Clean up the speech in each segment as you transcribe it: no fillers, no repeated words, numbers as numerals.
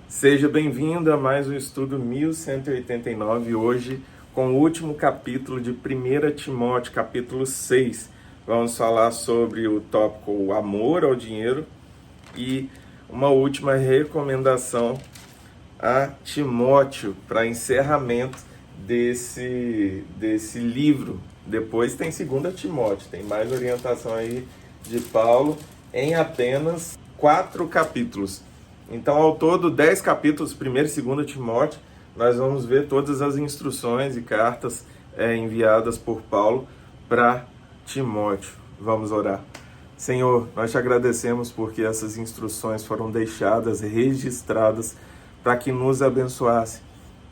Seja bem-vindo a mais um estudo 1189, hoje com o último capítulo de 1 Timóteo, capítulo 6. Vamos falar sobre o tópico o amor ao dinheiro e uma última recomendação a Timóteo para encerramento desse livro. Depois tem 2 Timóteo, tem mais orientação aí de Paulo em apenas 4 capítulos. Então, ao todo, 10 capítulos, 1º e 2 Timóteo, nós vamos ver todas as instruções e cartas enviadas por Paulo para Timóteo. Vamos orar. Senhor, nós te agradecemos porque essas instruções foram deixadas, registradas, para que nos abençoasse.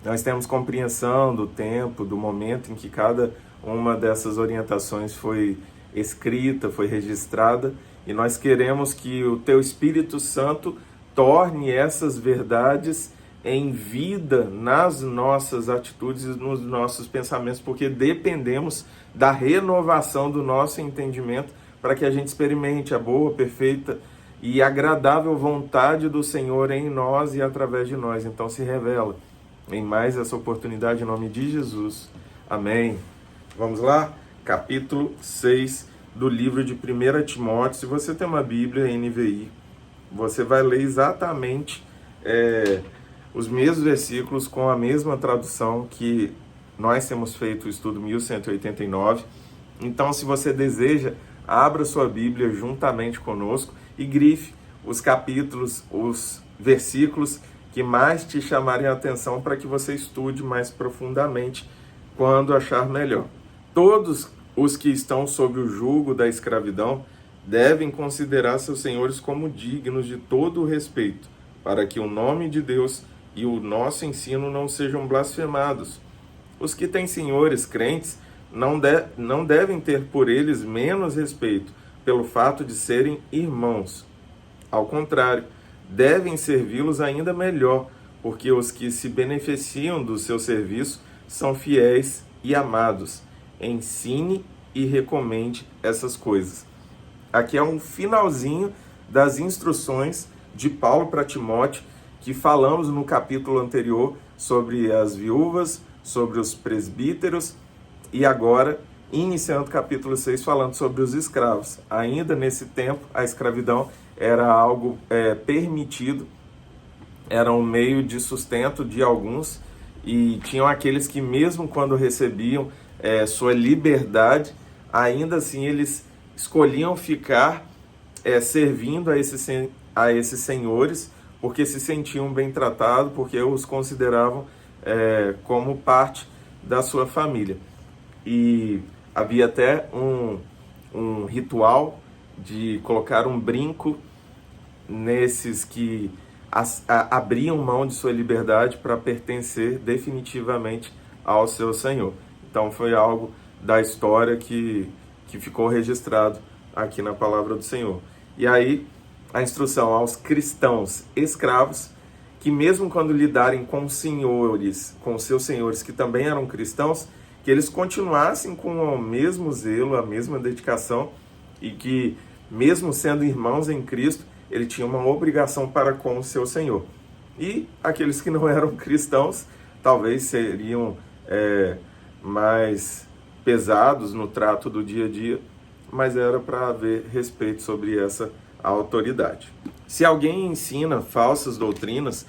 Nós temos compreensão do tempo, do momento em que cada uma dessas orientações foi escrita, foi registrada, e nós queremos que o Teu Espírito Santo torne essas verdades em vida nas nossas atitudes e nos nossos pensamentos, porque dependemos da renovação do nosso entendimento para que a gente experimente a boa, perfeita e agradável vontade do Senhor em nós e através de nós. Então se revela em mais essa oportunidade em nome de Jesus. Amém. Vamos lá? Capítulo 6 do livro de 1 Timóteo. Se você tem uma Bíblia NVI, você vai ler exatamente os mesmos versículos com a mesma tradução que nós temos feito o estudo 1189. Então, se você deseja, abra sua Bíblia juntamente conosco e grife os capítulos, os versículos que mais te chamarem a atenção para que você estude mais profundamente quando achar melhor. Todos os que estão sob o jugo da escravidão devem considerar seus senhores como dignos de todo o respeito, para que o nome de Deus e o nosso ensino não sejam blasfemados. Os que têm senhores crentes não devem ter por eles menos respeito, pelo fato de serem irmãos. Ao contrário, devem servi-los ainda melhor, porque os que se beneficiam do seu serviço são fiéis e amados. Ensine e recomende essas coisas. Aqui é um finalzinho das instruções de Paulo para Timóteo, que falamos no capítulo anterior sobre as viúvas, sobre os presbíteros, e agora, iniciando o capítulo 6, falando sobre os escravos. Ainda nesse tempo, a escravidão era algo permitido, era um meio de sustento de alguns, e tinham aqueles que mesmo quando recebiam sua liberdade, ainda assim eles escolhiam ficar servindo a esses senhores, porque se sentiam bem tratados, porque os consideravam como parte da sua família. E havia até um ritual de colocar um brinco nesses que abriam mão de sua liberdade para pertencer definitivamente ao seu senhor. Então foi algo da história que ficou registrado aqui na palavra do Senhor. E aí, a instrução aos cristãos escravos, que mesmo quando lidarem com senhores, com seus senhores que também eram cristãos, que eles continuassem com o mesmo zelo, a mesma dedicação, e que, mesmo sendo irmãos em Cristo, ele tinha uma obrigação para com o seu Senhor. E aqueles que não eram cristãos, talvez seriam mais pesados no trato do dia a dia, mas era para haver respeito sobre essa autoridade. Se alguém ensina falsas doutrinas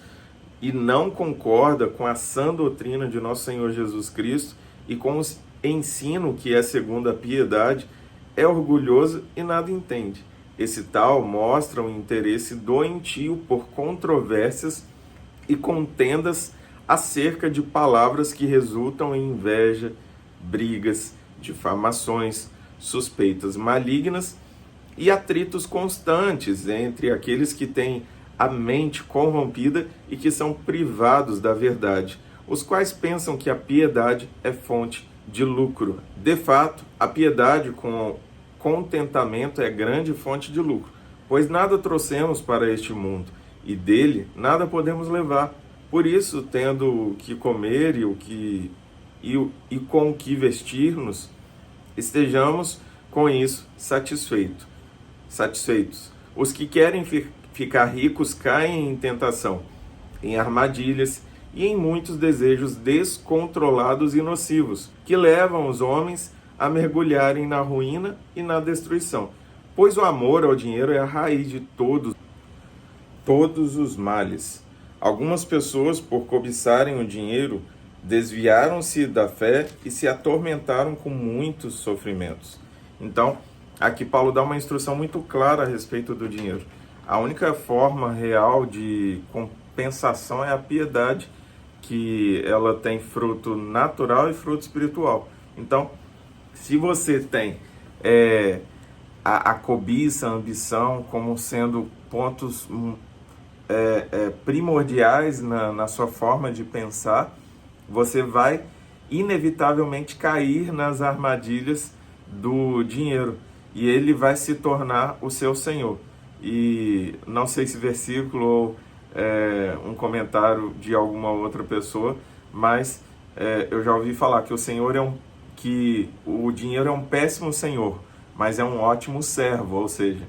e não concorda com a sã doutrina de nosso Senhor Jesus Cristo e com o ensino que é segundo a piedade, é orgulhoso e nada entende. Esse tal mostra um interesse doentio por controvérsias e contendas acerca de palavras que resultam em inveja, brigas, difamações, suspeitas malignas e atritos constantes entre aqueles que têm a mente corrompida e que são privados da verdade, os quais pensam que a piedade é fonte de lucro. De fato, a piedade com contentamento é grande fonte de lucro, pois nada trouxemos para este mundo e dele nada podemos levar. Por isso, tendo o que comer e com o que vestir-nos, estejamos com isso satisfeitos. Os que querem ficar ricos caem em tentação em armadilhas e em muitos desejos descontrolados e nocivos, que levam os homens a mergulharem na ruína e na destruição. Pois o amor ao dinheiro é a raiz de todos os males. Algumas pessoas, por cobiçarem o dinheiro, desviaram-se da fé e se atormentaram com muitos sofrimentos. Então, aqui Paulo dá uma instrução muito clara a respeito do dinheiro. A única forma real de compensação é a piedade, que ela tem fruto natural e fruto espiritual. Então, se você tem a cobiça, a ambição como sendo pontos primordiais na sua forma de pensar, você vai inevitavelmente cair nas armadilhas do dinheiro e ele vai se tornar o seu senhor. E não sei se versículo ou um comentário de alguma outra pessoa, mas eu já ouvi falar que que o dinheiro é um péssimo senhor, mas é um ótimo servo, ou seja,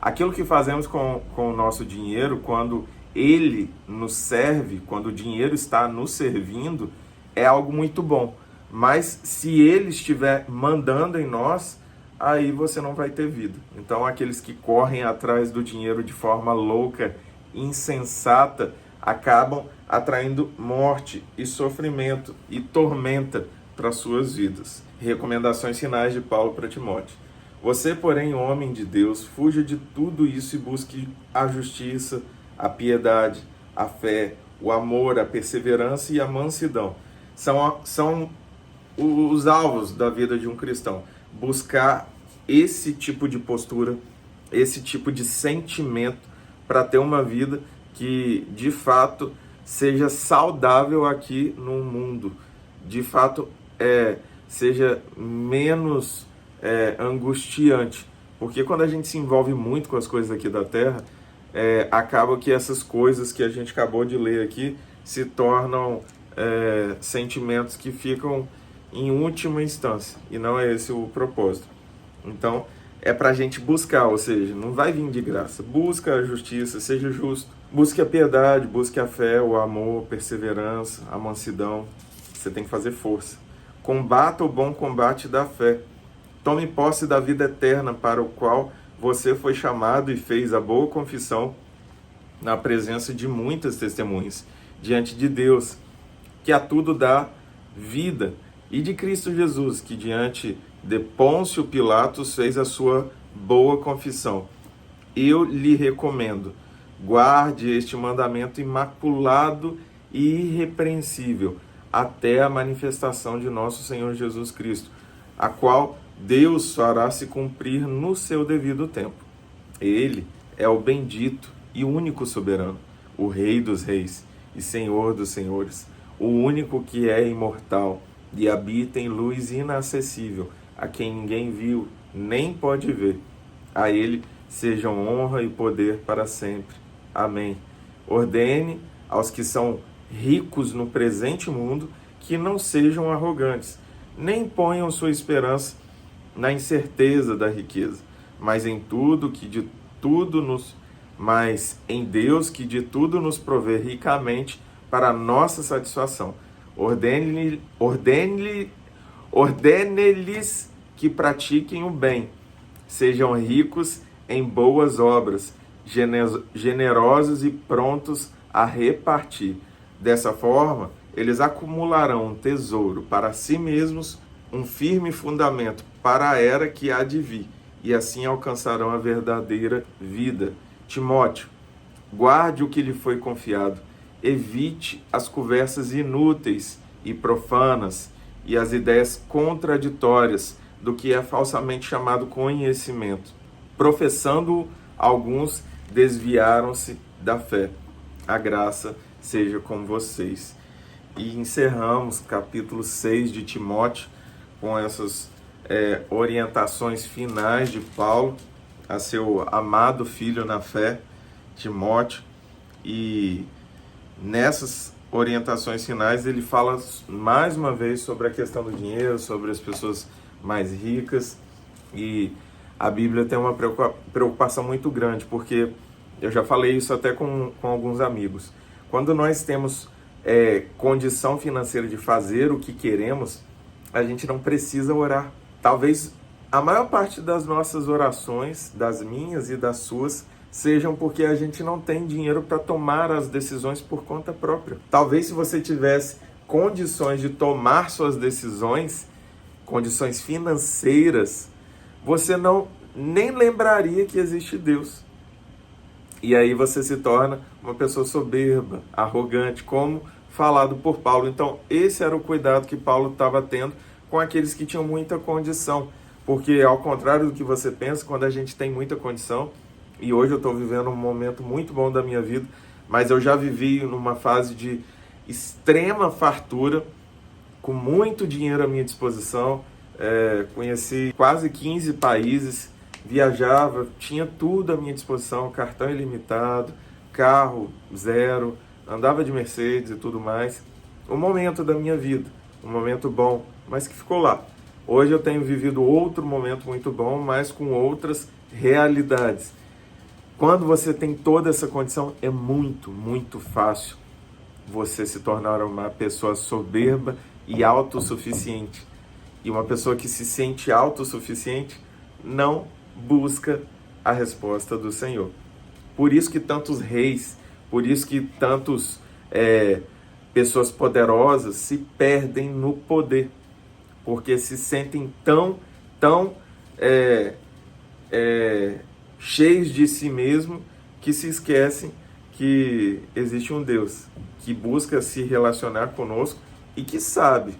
aquilo que fazemos com o nosso dinheiro, quando ele nos serve, quando o dinheiro está nos servindo, é algo muito bom. Mas se ele estiver mandando em nós, aí você não vai ter vida. Então, aqueles que correm atrás do dinheiro de forma louca, insensata, acabam atraindo morte e sofrimento e tormenta para suas vidas. Recomendações finais de Paulo para Timóteo. Você, porém, homem de Deus, fuja de tudo isso e busque a justiça, a piedade, a fé, o amor, a perseverança e a mansidão. São os alvos da vida de um cristão. Buscar esse tipo de postura, esse tipo de sentimento para ter uma vida que, de fato, seja saudável aqui no mundo. De fato, seja menos angustiante. Porque quando a gente se envolve muito com as coisas aqui da Terra, acaba que essas coisas que a gente acabou de ler aqui se tornam sentimentos que ficam em última instância, e não é esse o propósito. Então, é para a gente buscar, ou seja, não vai vir de graça. Busca a justiça, seja justo. Busque a piedade, busque a fé, o amor, a perseverança, a mansidão. Você tem que fazer força. Combata o bom combate da fé. Tome posse da vida eterna para o qual você foi chamado e fez a boa confissão na presença de muitas testemunhas diante de Deus, que a tudo dá vida, e de Cristo Jesus, que diante de Pôncio Pilatos fez a sua boa confissão. Eu lhe recomendo, guarde este mandamento imaculado e irrepreensível até a manifestação de nosso Senhor Jesus Cristo, a qual Deus fará se cumprir no seu devido tempo. Ele é o bendito e único soberano, o Rei dos reis e Senhor dos senhores, o único que é imortal e habita em luz inacessível, a quem ninguém viu, nem pode ver. A ele sejam honra e poder para sempre. Amém. Ordene aos que são ricos no presente mundo que não sejam arrogantes, nem ponham sua esperança na incerteza da riqueza, mas em Deus que de tudo nos provê ricamente para a nossa satisfação. Ordene-lhes que pratiquem o bem, sejam ricos em boas obras, generosos e prontos a repartir. Dessa forma, eles acumularão um tesouro para si mesmos, um firme fundamento para a era que há de vir, e assim alcançarão a verdadeira vida. Timóteo, guarde o que lhe foi confiado, evite as conversas inúteis e profanas e as ideias contraditórias do que é falsamente chamado conhecimento. Professando, alguns desviaram-se da fé. A graça seja com vocês. E encerramos capítulo 6 de Timóteo com essas orientações finais de Paulo a seu amado filho na fé, Timóteo. E nessas orientações finais ele fala mais uma vez sobre a questão do dinheiro, sobre as pessoas mais ricas, e a Bíblia tem uma preocupação muito grande, porque Eu já falei isso até com alguns amigos. Quando nós temos condição financeira de fazer o que queremos, a gente não precisa orar. Talvez a maior parte das nossas orações, das minhas e das suas, sejam porque a gente não tem dinheiro para tomar as decisões por conta própria. Talvez se você tivesse condições de tomar suas decisões, condições financeiras, você nem lembraria que existe Deus. E aí você se torna uma pessoa soberba, arrogante, como falado por Paulo. Então, esse era o cuidado que Paulo estava tendo com aqueles que tinham muita condição. Porque, ao contrário do que você pensa, quando a gente tem muita condição, e hoje eu estou vivendo um momento muito bom da minha vida, mas eu já vivi numa fase de extrema fartura, com muito dinheiro à minha disposição, conheci quase 15 países, viajava, tinha tudo à minha disposição, cartão ilimitado, carro zero, andava de Mercedes e tudo mais. Um momento da minha vida, um momento bom, mas que ficou lá. Hoje eu tenho vivido outro momento muito bom, mas com outras realidades. Quando você tem toda essa condição, é muito, muito fácil você se tornar uma pessoa soberba e autossuficiente. E uma pessoa que se sente autossuficiente não busca a resposta do Senhor. Por isso que tantos reis, por isso que tantos pessoas poderosas se perdem no poder, porque se sentem tão cheios de si mesmo que se esquecem que existe um Deus que busca se relacionar conosco e que sabe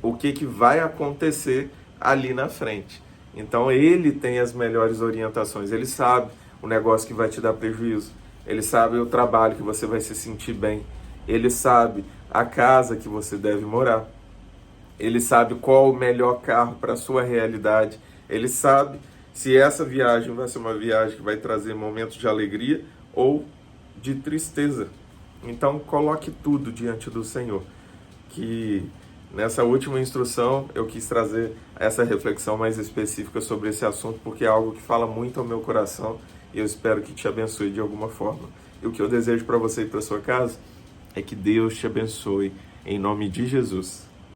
o que vai acontecer ali na frente. Então ele tem as melhores orientações, ele sabe o negócio que vai te dar prejuízo, ele sabe o trabalho que você vai se sentir bem, ele sabe a casa que você deve morar, ele sabe qual o melhor carro para a sua realidade, ele sabe se essa viagem vai ser uma viagem que vai trazer momentos de alegria ou de tristeza. Então coloque tudo diante do Senhor, que nessa última instrução eu quis trazer essa reflexão mais específica sobre esse assunto, porque é algo que fala muito ao meu coração e eu espero que te abençoe de alguma forma. E o que eu desejo para você e para sua casa é que Deus te abençoe em nome de Jesus.